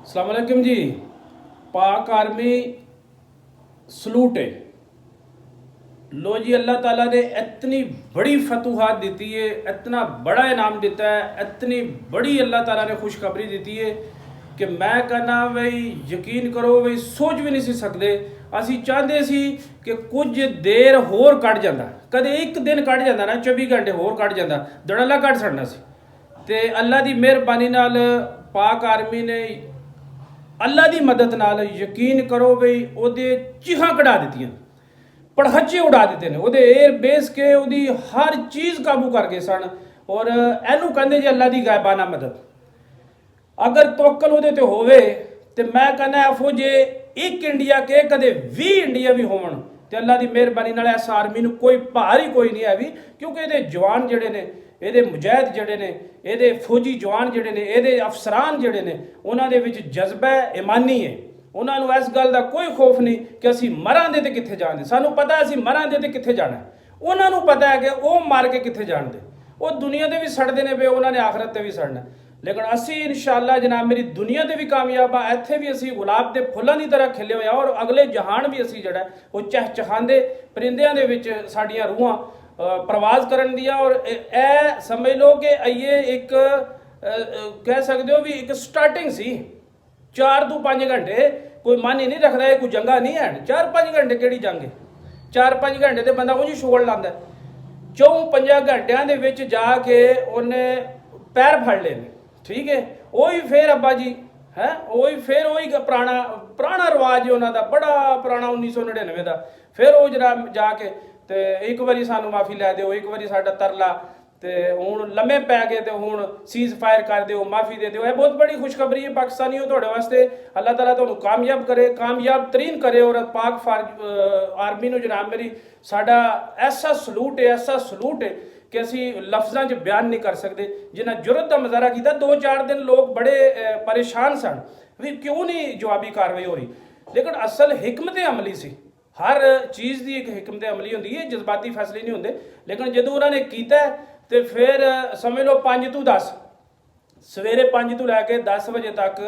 अस्सलाम वालेकुम जी। पाक आर्मी सलूट है। लो जी, अल्लाह ताला ने इतनी बड़ी फतूहात दी है, इतना बड़ा इनाम दिता है, इतनी बड़ी अल्लाह ताला ने खुशखबरी दी है कि मैं कहना बई यकीन करो बई सोच भी नहीं सी सकते। असी चाहते सी कि कुछ देर होर कट जाता, कदे एक दिन कट जाता ना, 24 घंटे होर कट जाता, दड़ाला कट छड़ना सी। ते अल्लाह की मेहरबानी नाल पाक आर्मी ने अल्लाह की मदद नाल यकीन करो बई ओदे चिहां कढ़ा दित्तियां, पड़हचे उड़ा दिते ने, ओदे एयर बेस के ओदी हर चीज़ काबू कर गए सन। और एनू कहंदे जी अल्लाह की गायबाना मदद। अगर तवक्कल ओदे ते होवे ते मैं कहना एफो जे एक इंडिया के कदे 20 इंडिया भी होवन ते अल्लाह की मेहरबानी नाल इस आर्मी नूं कोई भार ही कोई नहीं है भी, क्योंकि ये जवान जिहड़े ने, ये मुजाहिद जिहड़े ने, ये फौजी जवान जिहड़े ने, ये अफसरान जिहड़े ने, उन्हां दे विच जज्बा ईमानी है। उन्होंने इस गल का कोई खौफ नहीं कि असी मरांगे तो कित्थे जाणदे, सानू पता है असी मरांगे तो कित्थे जाना। उन्होंने पता है कि वह मार के कित्थे जाणदे, वो दुनिया ते भी सड़दे ने पे, उन्होंने आखरत ते भी सड़ना। लेकिन असी इंशाअल्लाह जनाब मेरी दुनिया ते भी कामयाब आ, इत्थे भी असी गुलाब के फुल्लां की तरह खिले हुए, और अगले जहान भी असी जिहड़ा वो चहचहांदे परिंदियां दे विच साडियां रूहां प्रवास करन दियां। और ए समझ लो कि ये एक कह सकते हो भी एक स्टार्टिंग सी। 4 ਤੋਂ 5 घंटे कोई मन ही नहीं रखता है, कोई जंगा नहीं है। 4-5 घंटे केड़ी जंग है? 4-5 घंटे तो बंदा उंज छोड़ लांदा। 4-5 घंटिया दे विच जाके उन्हें पैर फड़ लेने, ठीक है। वही फिर अब्बा जी है, वही फिर वही पुराना रिवाज है उन्होंने, बड़ा पुराना 1999 का। फिर वो जरा जाके तो एक बारी सानू माफ़ी लै दो, एक बारी साडा तरला, तो हूँ लम्हे पै गए, तो हूँ सीज़ फायर कर दो, माफ़ी दे दो। यह बहुत बड़ी खुशखबरी है पाकिस्तानियों तुहाडे वास्ते। अल्लाह ताला तुहानू कामयाब करे, कामयाब तरीन करे। और पाक आर्मी नूं जनाब मेरी साडा ऐसा सलूट है, ऐसा सलूट है कि असी लफ्ज़ां 'च बयान नहीं कर सकते। जिन्हें जुरत का मुजाहरा किया, 2-4 दिन लोग बड़े परेशान सन भी क्यों नहीं जवाबी कार्रवाई हो रही, लेकिन असल हिकमत अमली सी। हर चीज़ की एक हिकमत अमली होंदी है, जज्बाती फैसले नहीं होंगे। लेकिन जो उन्होंने किया तो फिर समझ लो 5 ਤੋਂ 10 सवेरे 5 ਤੋਂ लैके 10 बजे तक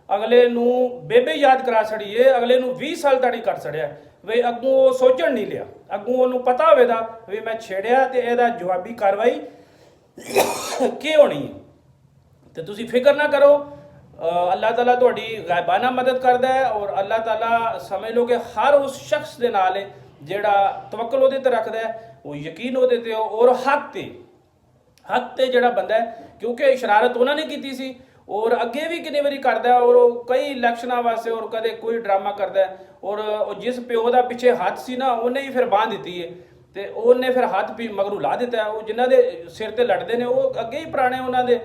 अगले नूं बेबे याद करा छड़ी है, अगले नूं 20 साल तड़ी कर छड़िया भी। अगों वो सोचण नहीं लिया, अगों उन्होंने पता होगा भी मैं छेड़िया तो यदा जवाबी कार्रवाई की होनी है। तो तुसी फिक्र ना करो, अल्लाह ताला तुहाडी गायबाना मदद करता है। और अल्लाह ताला समझ लो कि हर उस शख्स के नाल जिहड़ा तवक्कल उहदे ते रखदा है, वो यकीन उहदे ते और हक ते जिहड़ा बंदा है, क्योंकि शरारत उन्होंने की सी और अगे भी कितनी बारी करता है। और कई इलैक्शनां वास्ते और कदे कोई ड्रामा करता है। और जिस प्यो का पिछे हाथ सी ना, उन्हें ही फिर बांह दी है, तो उन्हें फिर हाथ भी मगरू ला दिता है। वो जिन्हों के सिर ते लड़ते हैं, वो अगे ही पुराने उन्होंने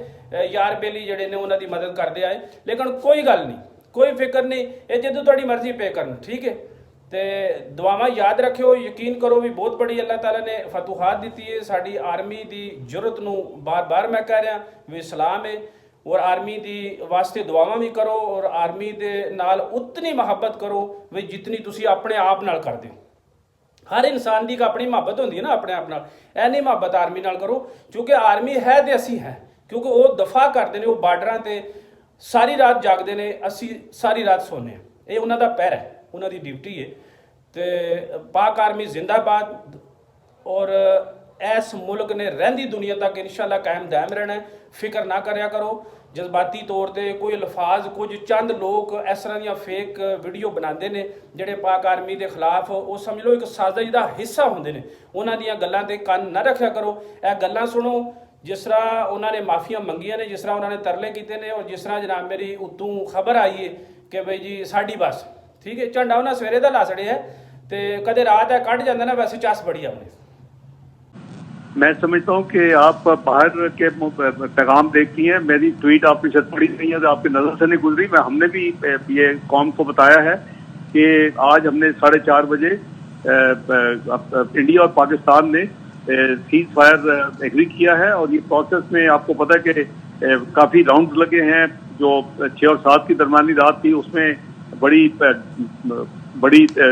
यार बेली जिहड़े ने उन्हों की मदद करते आए। लेकिन कोई गल नहीं, कोई फिक्र नहीं, ये जो तुहाडी मर्जी पे करन, ठीक है। तो दुआवां याद रखियो, यकीन करो भी बहुत बड़ी अल्लाह ताला ने फतूहात दी है। साड़ी आर्मी की जुरत नूं बार-बार मैं कह रहा भी सलाम है। और आर्मी की वास्ते दुआवां भी करो, और आर्मी दे नाल उतनी मुहब्बत करो भी जितनी तुसी अपने आप नाल करदे हो। हर इंसान की अपनी मुहब्बत होंदी है ना अपने आप नाल, ऐनी मुहब्बत आर्मी नाल करो, क्योंकि आर्मी है तो असी है, क्योंकि वो दफा करते हैं, वो बार्डरां ते सारी रात जागते हैं, असी सारी रात सोने। ये उन्हों का पैर है, उन्होंने ड्यूटी है। तो पाक आर्मी जिंदाबाद। और इस मुल्क ने रहंदी दुनिया तक इंशाअल्लाह कायम दायम रहना है। फिक्र ना करया करो जज्बाती तौर पर। कोई अल्फाज कुछ चंद लोग इस तरह दी फेक वीडियो बनाते हैं जिहड़े पाक आर्मी के खिलाफ, वो समझ लो एक साजिश का हिस्सा होंदे ने। उन्हां दीयां गल्लां ते कंन ना रखा करो। यह गल्लां सुनो जिस तरह उन्होंने माफ़ियां मंगियां ने, जिस तरह उन्होंने तरले किए हैं, और जिस तरह जनाब मेरी उतों खबर आई है कि बई जी साड़ी बस, ठीक है, झंडा उन्हें सवेरे का ला छड़िया, तो कदे रात है कट जाता ना, वैसे चस बड़ी अपने। मैं समझता हूँ कि आप बाहर के पैगाम देखती हैं। मेरी ट्वीट आपकी शायद पड़ी नहीं है, तो आपकी नज़र से नहीं गुजरी। हमने भी ये कौम को बताया है कि आज हमने 4:30 बजे इंडिया और पाकिस्तान ने सीज फायर एग्री किया है। और ये प्रोसेस में आपको पता है कि काफ़ी राउंड लगे हैं। जो 6 और 7 की दरमियानी रात थी, उसमें बड़ी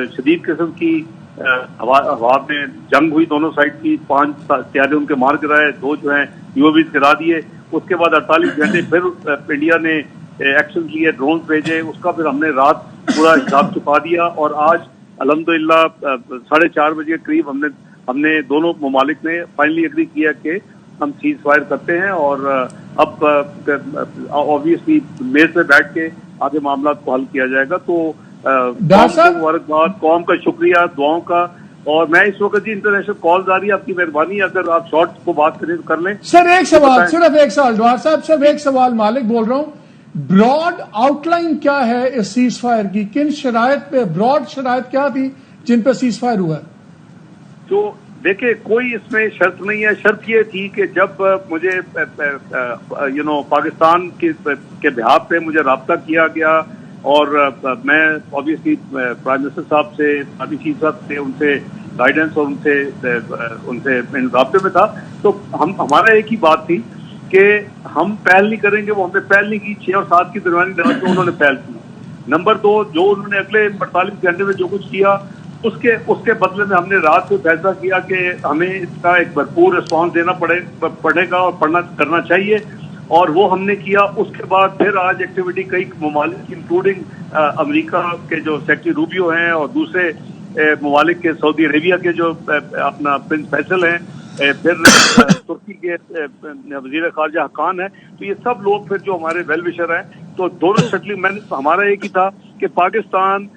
शदीद किस्म की हवा में जंग हुई दोनों साइड की। 5 त्यारे उनके मार गिराए, 2 जो हैं यूएवी गिरा दिए। उसके बाद 48 घंटे फिर इंडिया ने ایکشن لیے, ڈرون بھیجے, اس کا پھر ہم نے رات پورا حساب چکا دیا, اور آج الحمدللہ 4:30 بجے کے قریب ہم نے دونوں ممالک نے فائنلی ایگری کیا کہ ہم سیز فائر کرتے ہیں, اور اب آبویسلی میز پہ بیٹھ کے آگے معاملات کو حل کیا جائے گا. تو قوم کو مبارکباد, قوم کا شکریہ, دعاؤں کا. اور میں اس وقت جی انٹرنیشنل کالز آ رہی ہے, آپ کی مہربانی اگر آپ شارٹ کو بات کریں تو کر لیں. سر ایک سوال, صرف ایک سوال ڈوار صاحب, صرف ایک سوال, مالک بول رہا ہوں, براڈ آؤٹ لائن کیا ہے اس سیز فائر کی؟ کن شرائط پہ, براڈ شرائط کیا تھی جن پہ سیز فائر ہوا ہے؟ تو دیکھیں کوئی اس میں شرط نہیں ہے. شرط یہ تھی کہ جب مجھے پاکستان کے بہاف پہ مجھے رابطہ کیا گیا, اور میں آبویسلی پرائم منسٹر صاحب سے, سابی چیف صاحب سے, ان سے گائیڈنس اور ان سے رابطے میں تھا, تو ہمارا ایک ہی بات تھی کہ ہم پہل نہیں کریں گے. وہ ہم نے پہل نہیں کی, 6 اور 7 کی درمیانی رات میں انہوں نے پہل کی. نمبر 2, جو انہوں نے اگلے 48 گھنٹے میں جو کچھ کیا اس کے بدلے میں ہم نے رات کو فیصلہ کیا کہ ہمیں اس کا ایک بھرپور رسپانس دینا پڑے گا اور کرنا چاہیے, اور وہ ہم نے کیا. اس کے بعد پھر آج ایکٹیویٹی کئی ممالک انکلوڈنگ امریکہ کے جو سیکٹری روبیو ہیں, اور دوسرے ممالک کے, سعودی عربیہ کے جو اپنا پرنس فیصل ہیں, پھر ترکی کے وزیر خارجہ حقان ہیں, تو یہ سب لوگ پھر جو ہمارے ویل وشر ہیں, تو دونوں سیٹلنگ میں ہمارا ایک ہی تھا کہ پاکستان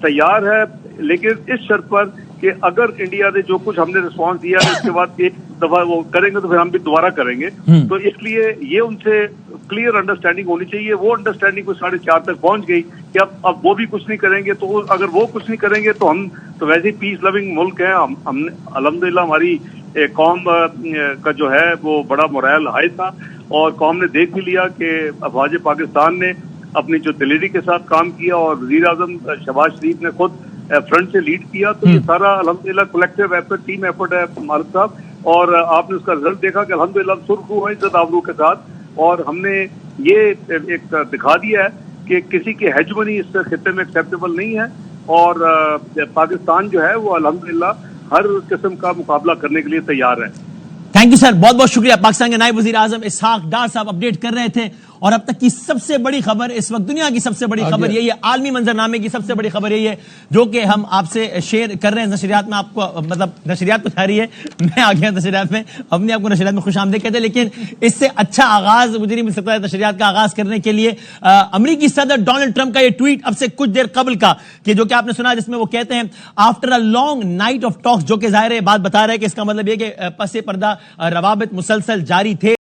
تیار ہے, لیکن اس شرط پر کہ اگر انڈیا نے جو کچھ ہم نے رسپانس دیا ہے اس کے بعد ایک دفعہ وہ کریں گے تو پھر ہم بھی دوبارہ کریں گے. تو اس لیے یہ ان سے کلیئر انڈرسٹینڈنگ ہونی چاہیے. وہ انڈرسٹینڈنگ کو 4:30 تک پہنچ گئی کہ اب وہ بھی کچھ نہیں کریں گے. تو اگر وہ کچھ نہیں کریں گے تو ہم تو ویسے ہی پیس لونگ ملک ہیں. ہم الحمدللہ ہماری قوم کا جو ہے وہ بڑا مورائل ہائی تھا, اور قوم نے دیکھ بھی لیا کہ افواج پاکستان نے اپنی جو دلیری کے ساتھ کام کیا, اور وزیر اعظم شہباز شریف نے خود فرنٹ سے لیڈ کیا. تو یہ سارا الحمدللہ کولیکٹیو ایفرٹ, ٹیم ایفرٹ ہے مالک صاحب, اور آپ نے اس کا رزلٹ دیکھا کہ الحمدللہ سرخ ہوئے عزت آبرو کے ساتھ, اور ہم نے یہ ایک دکھا دیا ہے کہ کسی کی ہیجمنی اس خطے میں ایکسیپٹیبل نہیں ہے, اور پاکستان جو ہے وہ الحمدللہ ہر قسم کا مقابلہ کرنے کے لیے تیار ہے. تھینک یو سر, بہت بہت شکریہ. پاکستان کے نائب وزیر اعظم اسحاق ڈار صاحب اپڈیٹ کر رہے تھے, اور اب تک کی سب سے بڑی خبر اس وقت, دنیا کی سب سے بڑی خبر یہی ہے, عالمی منظرنامے کی سب سے بڑی خبر یہی ہے جو کہ ہم آپ سے شیئر کر رہے ہیں نشریات میں. آپ کو مطلب نشریات کچھ آ رہی ہے, میں آ گیا نشریات میں, اپنے آپ کو نشریات میں خوش آمدید کہتے ہیں, لیکن اس سے اچھا آغاز مجھے نہیں مل سکتا ہے نشریات کا آغاز کرنے کے لیے. امریکی صدر ڈونلڈ ٹرمپ کا یہ ٹویٹ اب سے کچھ دیر قبل کا, کہ جو کہ آپ نے سنا, جس میں وہ کہتے ہیں after a long night of talks, جو کہ ظاہر ہے بات بتا رہے ہیں کہ اس کا مطلب یہ کہ پس پردہ روابط مسلسل جاری تھے.